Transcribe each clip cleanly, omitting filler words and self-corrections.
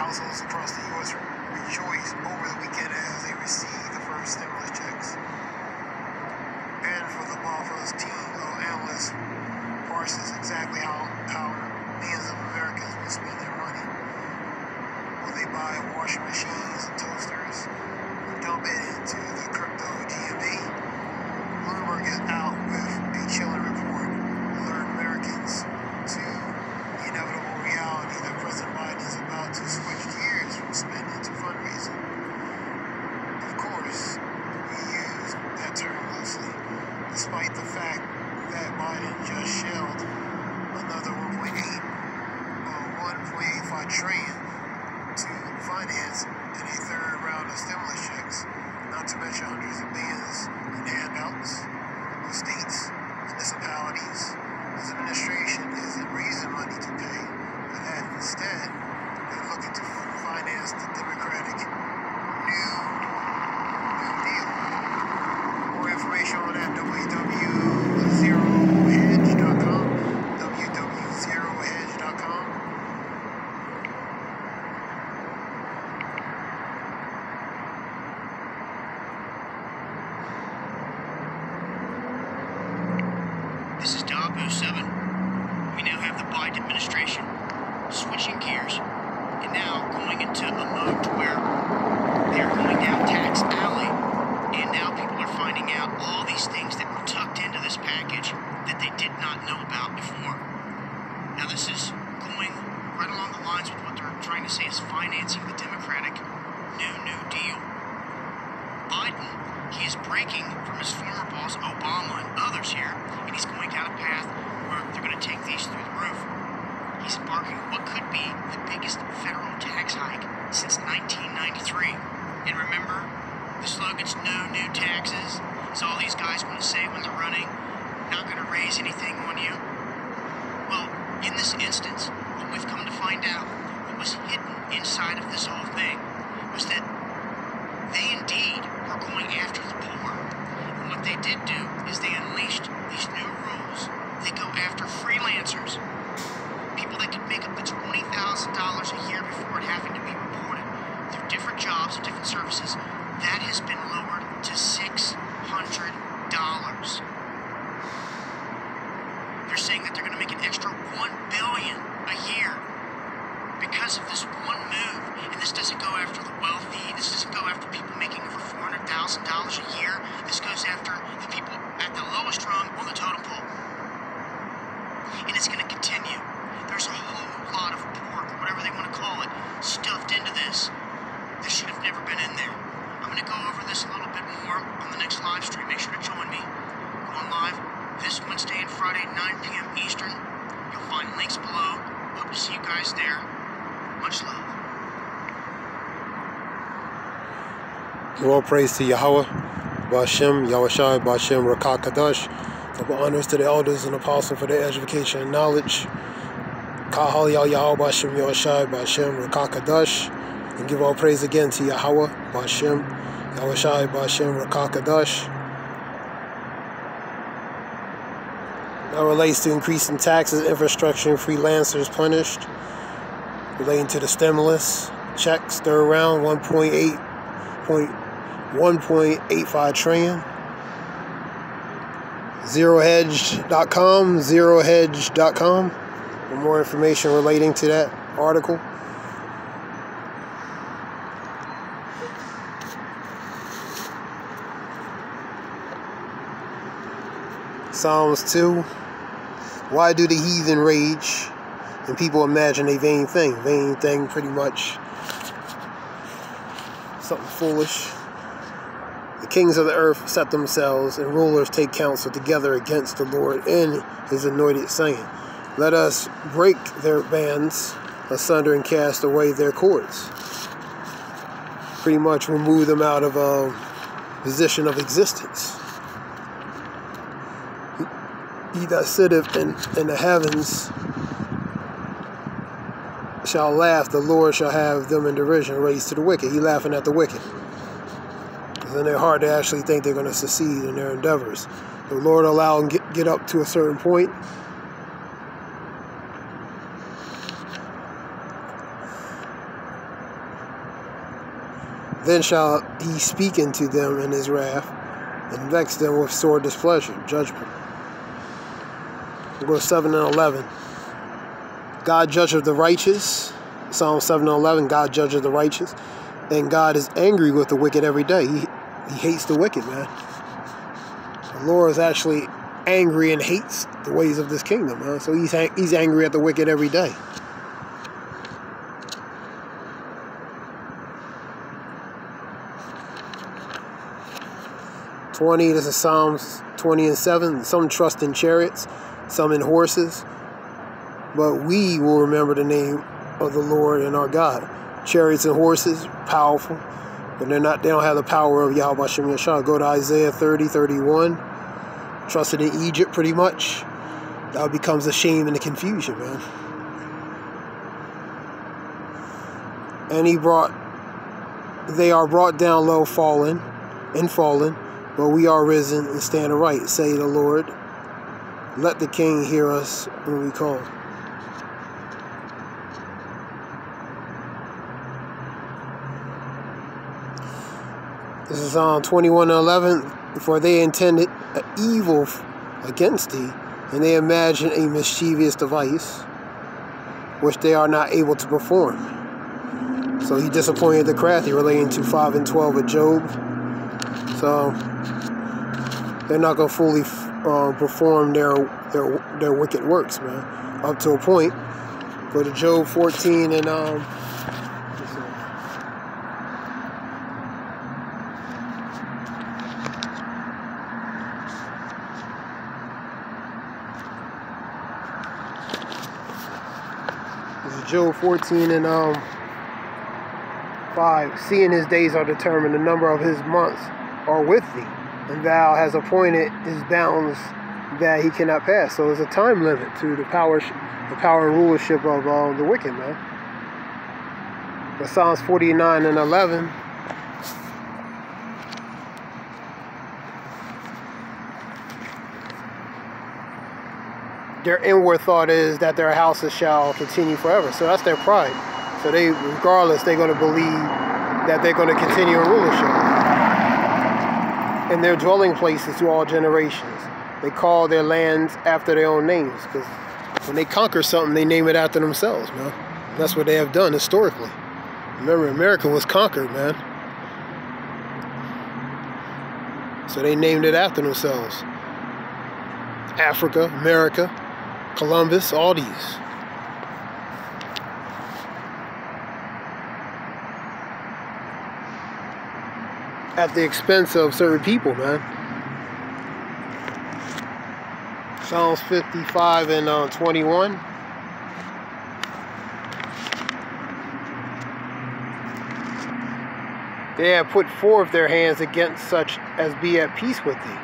households across the U.S. rejoiced over the weekend as they received the first stimulus checks. And for this team of analysts parses exactly how millions of Americans will spend their money. Will they buy washing machines and toasters, or dump it into the crypto GME? Bloomberg is out with a chilling report to alert Americans to the inevitable reality that President Biden is about to switch gears from spending to fundraising. Of course, we use that term loosely, despite the fact that Biden just shelled another 1.85 trillion to finance in a third round of stimulus checks, not to mention hundreds of billions in handouts with states, municipalities. His administration isn't raising money to pay for that. Instead, they're looking to finance the Democratic New Deal. More information on that, www.zerohedge.com, www.zerohedge.com. This is DAHBOO77. We now have the Biden administration switching gears and now going into a mode to where they're going down tax alley, and now people are finding out all these things that were tucked into this package that they did not know about before. Now this is going right along the lines with what they're trying to say is financing the Democratic New Deal. Biden, he is breaking from his former boss Obama and others here, and he's going down a path where they're going to take these through the roof. He's embarking on what could be the biggest federal tax hike since 1993. And remember, the slogan's no new taxes. It's all these guys want to say when they're running, not going to raise anything on you. Well, in this instance, what we've come to find out, what was hidden inside of this whole thing, was that they indeed were going after the poor. And what they did do is they unleashed these new rules. They go after freelancers. People that could make up to $20,000 a year before it having to be reported through different jobs and different services. That has been lowered to $600. They're saying that they're going to make an extra $1 billion a year because of this one move. And this doesn't go after the wealthy. This doesn't go after people making over $400,000 a year. This goes after the people at the lowest rung on the totem pole. And it's going to continue. There's a whole lot of pork, or whatever they want to call it, stuffed into this. This should have never been in there. I'm going to go over this a little bit more on the next live stream. Make sure to join me. Going live this Wednesday and Friday, 9 p.m. Eastern. You'll find links below. Hope to see you guys there. Much love. All praise to Yahweh, Ba'ashem, Yahushai, Ba'ashem, Rakah Kadash. Double honors to the elders and apostles for their education and knowledge. Kahal Yahweh, Ba'ashem, Yahushai, Ba'ashem, Rakah Kadash. And give all praise again to Yahweh, Ba'ashem, Yahushai, Ba'ashem, Rakah Kadash. That relates to increasing taxes, infrastructure, and freelancers punished. Relating to the stimulus checks, third round, 1.85 trillion. Zerohedge.com, zerohedge.com for more information relating to that article. Psalms 2. Why do the heathen rage and people imagine a vain thing? Vain thing, pretty much something foolish. The kings of the earth set themselves, and rulers take counsel together against the Lord and his anointed, saying, let us break their bands asunder and cast away their cords. Pretty much remove them out of a position of existence. He that sitteth in the heavens shall laugh, the Lord shall have them in derision, raised to the wicked. He laughing at the wicked. Because in their heart they actually think they're going to succeed in their endeavors. The Lord allow them get up to a certain point. Then shall he speak unto them in his wrath, and vex them with sore displeasure, judgment. We'll go 7 and 11. God judgeth the righteous. Psalm 7 and 11, God judgeth the righteous. And God is angry with the wicked every day. He hates the wicked, man. The Lord is actually angry and hates the ways of this kingdom, man. So he's angry at the wicked every day. This is Psalms 20 and 7. Some trust in chariots, some in horses, but we will remember the name of the Lord and our God. Chariots and horses, powerful, but they don't have the power of DAHBOO77. Go to Isaiah 30, 31. Trusted in Egypt, pretty much. That becomes a shame and a confusion, man. And they are brought down low, fallen, but we are risen and stand aright, say the Lord. Let the King hear us when we call. This is Psalm 21 and 11. For they intended evil against thee, and they imagine a mischievous device, which they are not able to perform. So he disappointed the crafty, relating to 5 and 12 of Job. So they're not going to fully perform their wicked works, man, up to a point. Go to Job 14 and Job 14 and 5. Seeing his days are determined, the number of his months are with thee, and thou hast appointed his bounds that he cannot pass. So there's a time limit to the power and rulership of the wicked, man. But Psalms 49 and 11. Their inward thought is that their houses shall continue forever. So that's their pride. So regardless, they're going to believe that they're going to continue in rulership. And their dwelling places to all generations. They call their lands after their own names. Because when they conquer something, they name it after themselves, man. And that's what they have done historically. Remember, America was conquered, man. So they named it after themselves. Africa, America, Columbus, all these. At the expense of certain people, man. Psalms 55 and 21. They have put forth their hands against such as be at peace with thee,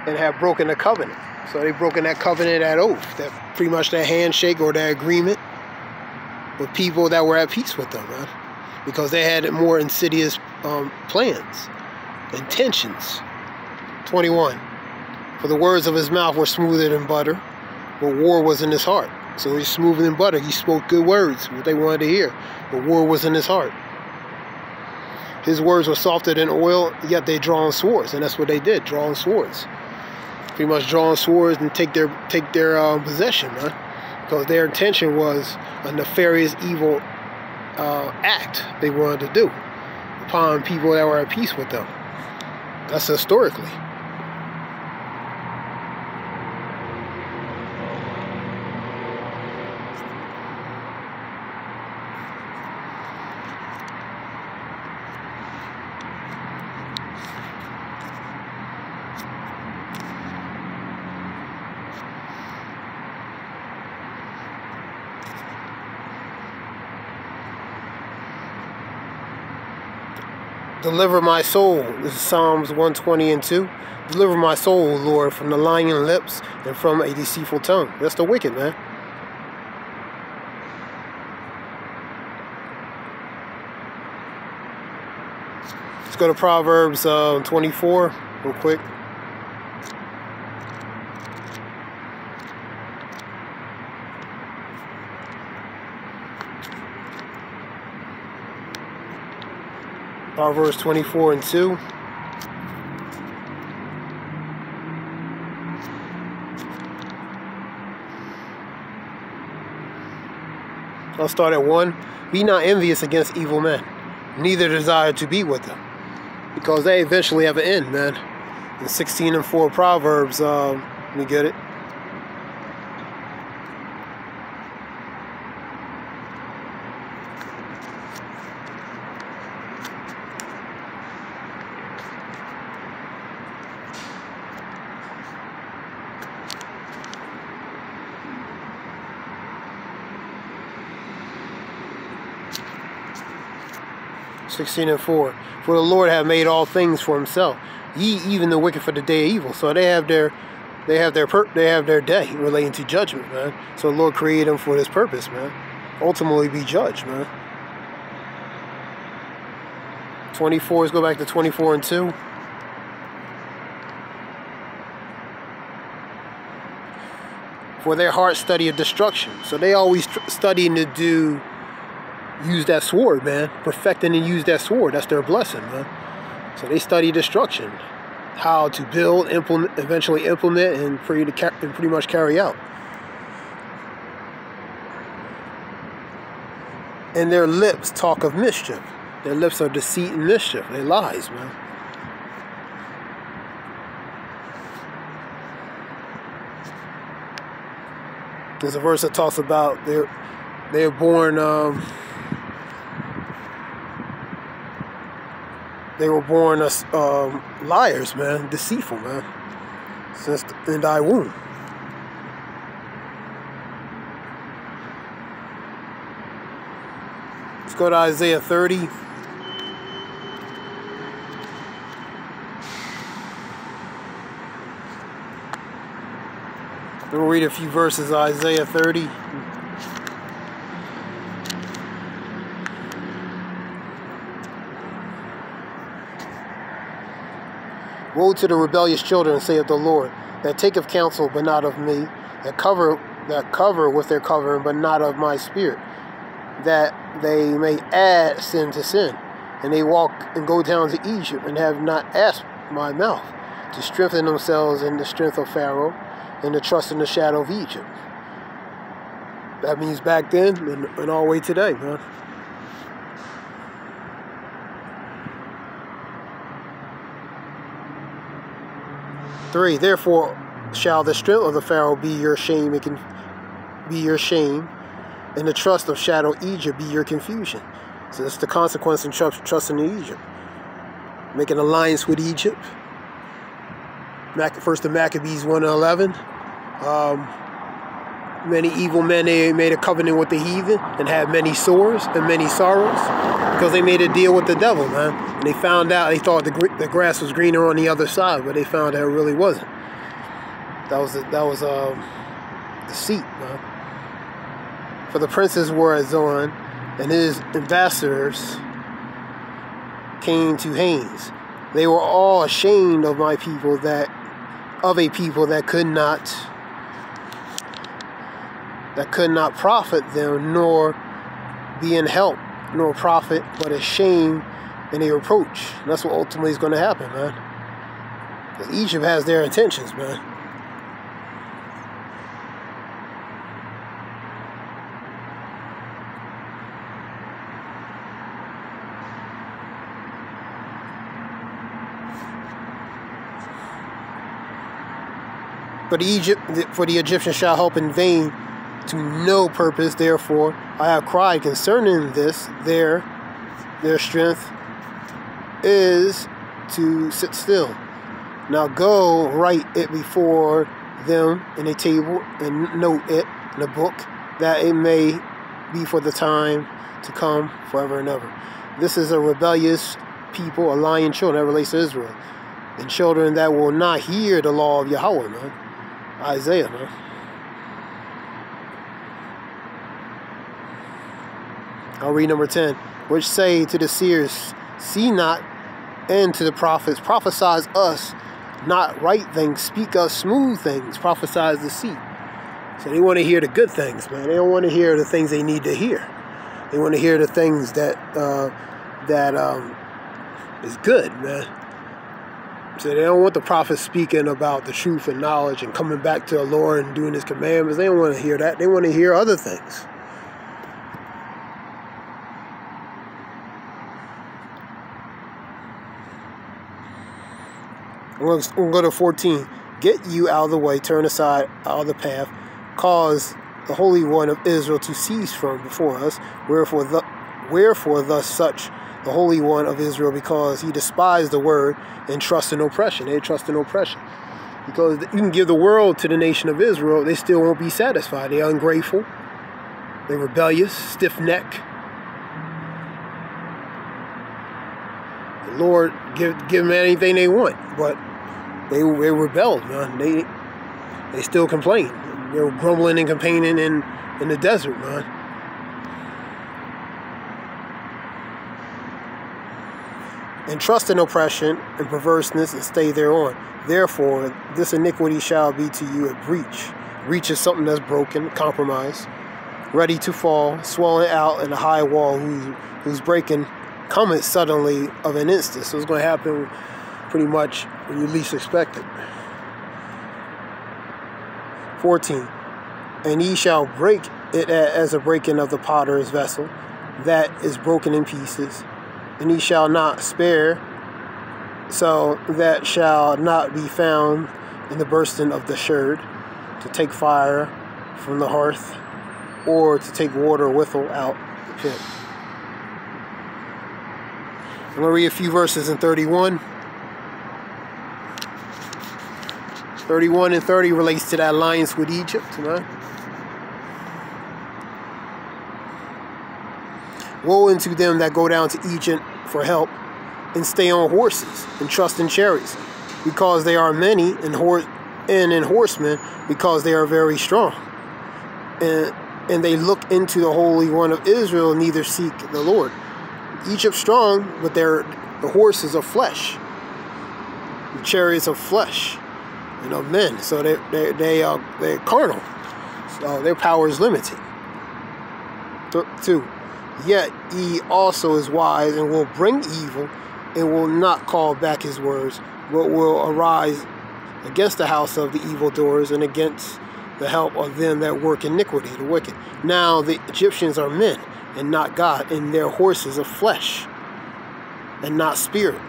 and have broken the covenant. So they've broken that covenant, that oath, that pretty much that handshake or that agreement with people that were at peace with them, man. Because they had more insidious plans, intentions. 21. For the words of his mouth were smoother than butter, but war was in his heart. So he's smoother than butter. He spoke good words, what they wanted to hear, but war was in his heart. His words were softer than oil, yet they drawn swords, and that's what they did, drawing swords. Pretty much drawing swords and take their possession, man, because their intention was a nefarious, evil act they wanted to do upon people that were at peace with them. That's historically. Deliver my soul. This is Psalms 120 and 2. Deliver my soul, Lord, from the lying lips and from a deceitful tongue. That's the wicked, man. Let's go to Proverbs 24 real quick. Proverbs 24:2. I'll start at 1. Be not envious against evil men, neither desire to be with them, because they eventually have an end, man. In 16:4 Proverbs, let me get it. (16:4). For the Lord hath made all things for himself, ye even the wicked for the day of evil. So they have their day relating to judgment, man. So the Lord created them for this purpose, man. Ultimately be judged, man. 24, let's go back to 24:2. For their heart study of destruction. So they always studying to use that sword, man. Perfecting and use that sword. That's their blessing, man. So they study destruction. How to build, implement, eventually implement, and pretty much carry out. And their lips talk of mischief. Their lips are deceit and mischief. They lies, man. There's a verse that talks about they were born liars, man, deceitful, man, since in thy womb. Let's go to Isaiah 30. We'll read a few verses of Isaiah 30. Woe to the rebellious children, saith the Lord, that taketh counsel, but not of me, that cover with their covering, but not of my spirit, that they may add sin to sin, and they walk and go down to Egypt, and have not asked my mouth, to strengthen themselves in the strength of Pharaoh, and to trust in the shadow of Egypt. That means back then and all the way today, man. Three, therefore shall the strength of the Pharaoh be your shame, and the trust of shadow Egypt be your confusion. So that's the consequence of trusting in Egypt. Make an alliance with Egypt. First of Maccabees 1:11. Many evil men, they made a covenant with the heathen and had many sores and many sorrows because they made a deal with the devil, man. And they found out, they thought the grass was greener on the other side, but they found out it really wasn't. That was deceit, man. For the princes were at Zoan, and his ambassadors came to Hanes. They were all ashamed of my people, of a people that could not profit them, nor be in help, nor profit, but a shame and a reproach. And that's what ultimately is going to happen, man. Because Egypt has their intentions, man. For the Egyptians shall hope in vain, to no purpose. Therefore I have cried concerning this. Their strength is to sit still. Now go, write it before them in a table, and note it in a book, that it may be for the time to come forever and ever. This is a rebellious people, a lying children. That relates to Israel, and children that will not hear the law of Yahweh, man. Isaiah, man. I'll read number 10. Which say to the seers, see not, and to the prophets, prophesy us not right things, speak us smooth things, prophesy deceit. So they want to hear the good things, man. They don't want to hear the things they need to hear. They want to hear the things that is good, man. So they don't want the prophets speaking about the truth and knowledge and coming back to the Lord and doing His commandments. They don't want to hear that. They want to hear other things. We'll go to 14. Get you out of the way, turn aside out of the path, cause the Holy One of Israel to cease from before us. Wherefore thus such the Holy One of Israel, because he despised the word and trust in oppression. They trust in oppression. Because you can give the world to the nation of Israel, they still won't be satisfied. They're ungrateful. They're rebellious, stiff-necked. The Lord give them anything they want, but they rebelled, man. They still complain. They were grumbling and complaining in the desert, man. And trust in oppression and perverseness and stay thereon. Therefore, this iniquity shall be to you a breach. Breach is something that's broken, compromised, ready to fall, swelling out in a high wall whose breaking cometh suddenly of an instant. So it's going to happen pretty much when you least expect it. 14. And ye shall break it as a breaking of the potter's vessel, that is broken in pieces. And he shall not spare, so that shall not be found in the bursting of the sherd, to take fire from the hearth, or to take water withal out the pit. I'm going to read a few verses in 31. 31 and 30 relates to that alliance with Egypt, man. Woe unto them that go down to Egypt for help, and stay on horses, and trust in chariots, because they are many, and in horsemen, because they are very strong. And they look into the Holy One of Israel, neither seek the Lord. Egypt strong, but the horses of flesh, the chariots of flesh, and of men. So they're carnal. So their power is limited. 2. Yet he also is wise and will bring evil and will not call back his words, but will arise against the house of the evildoers and against the help of them that work iniquity, the wicked. Now the Egyptians are men and not God, and their horses of flesh and not spirit.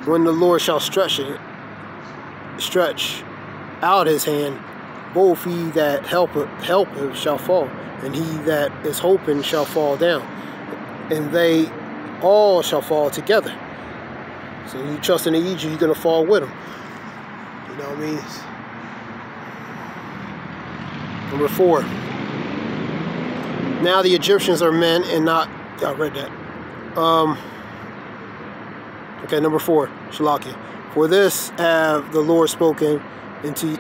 When the Lord shall stretch out his hand, both he that helpeth shall fall, and he that is hoping shall fall down. And they all shall fall together. So you trust in the Egypt, you're going to fall with them. You know what I mean? Number 4. Now the Egyptians are men and not... I read that. Okay, number 4. Shalakia. For this have the Lord spoken into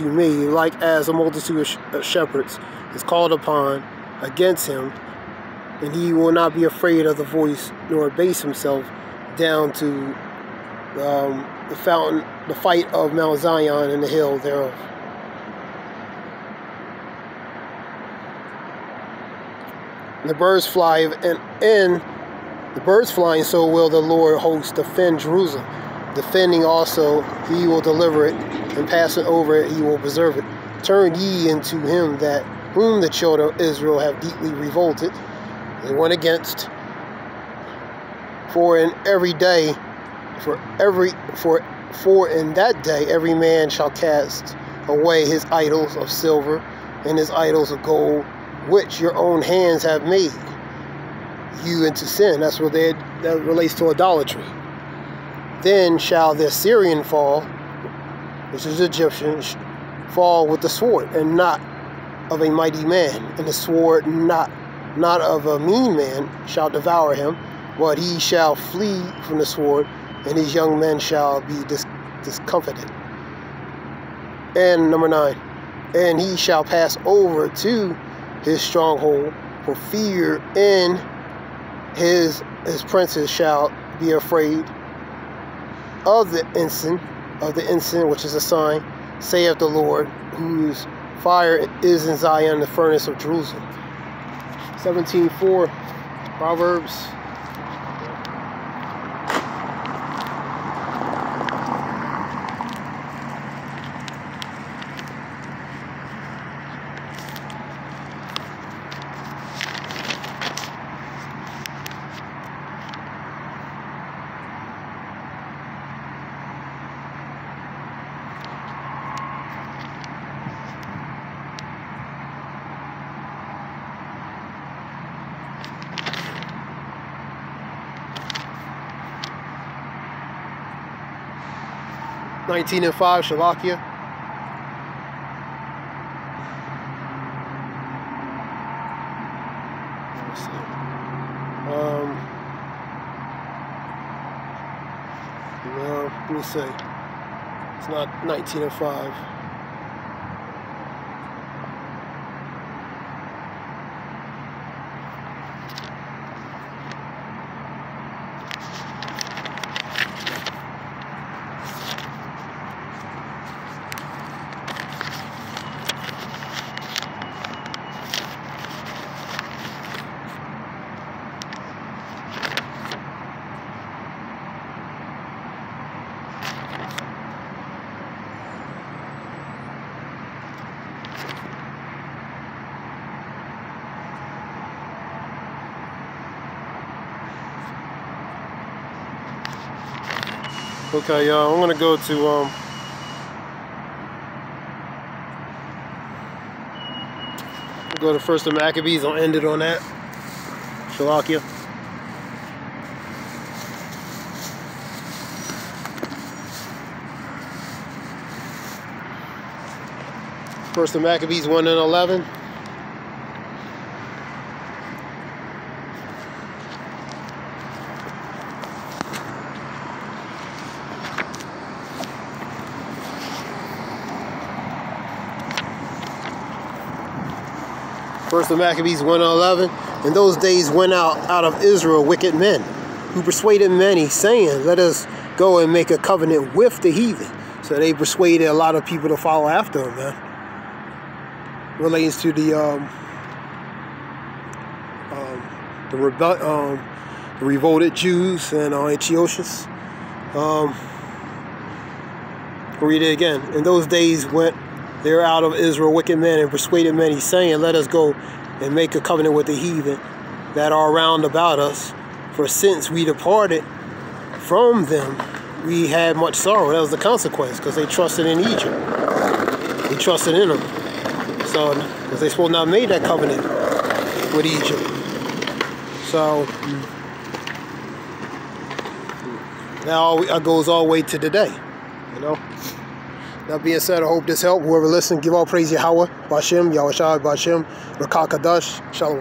me, like as a multitude of shepherds is called upon against him, and he will not be afraid of the voice, nor abase himself down to the fountain, the fight of Mount Zion and the hill thereof. And the birds fly, and the birds flying, so will the Lord host defend Jerusalem. Defending also, he will deliver it, and passing over it, he will preserve it. Turn ye into him that whom the children of Israel have deeply revolted and went against. For in that day every man shall cast away his idols of silver and his idols of gold, which your own hands have made you into sin. That's what that relates to idolatry. Then shall the Assyrian fall, which is Egyptian, fall with the sword, and not of a mighty man, and the sword not of a mean man shall devour him, but he shall flee from the sword, and his young men shall be discomfited. And number 9, and he shall pass over to his stronghold for fear, and his princes shall be afraid of the ensign, which is a sign, saith the Lord, whose fire is in Zion, the furnace of Jerusalem. 17:4, Proverbs. 19 and 5, Shalakia. Let's see. No, let me see. It's not 19 and 5. Okay, y'all, I'm gonna go to go to First of Maccabees. I'll end it on that. Shalakia. First of Maccabees 1 and 11. First of Maccabees 1 and 11. In those days went out of Israel wicked men, who persuaded many, saying, let us go and make a covenant with the heathen. So they persuaded a lot of people to follow after them, man. Relates to the revolted Jews and Antiochus. Read it again. In those days went there out of Israel wicked men, and persuaded many, saying, let us go and make a covenant with the heathen that are round about us. For since we departed from them, we had much sorrow. That was the consequence, because they trusted in Egypt. They trusted in them. So, because they supposed not made that covenant with Egypt. So, that goes all the way to today, you know. That being said, I hope this helped. Whoever listened, give all praise Yahweh, Bashem, Yahweh Shai, Bashem, Rakakadash, Shalom.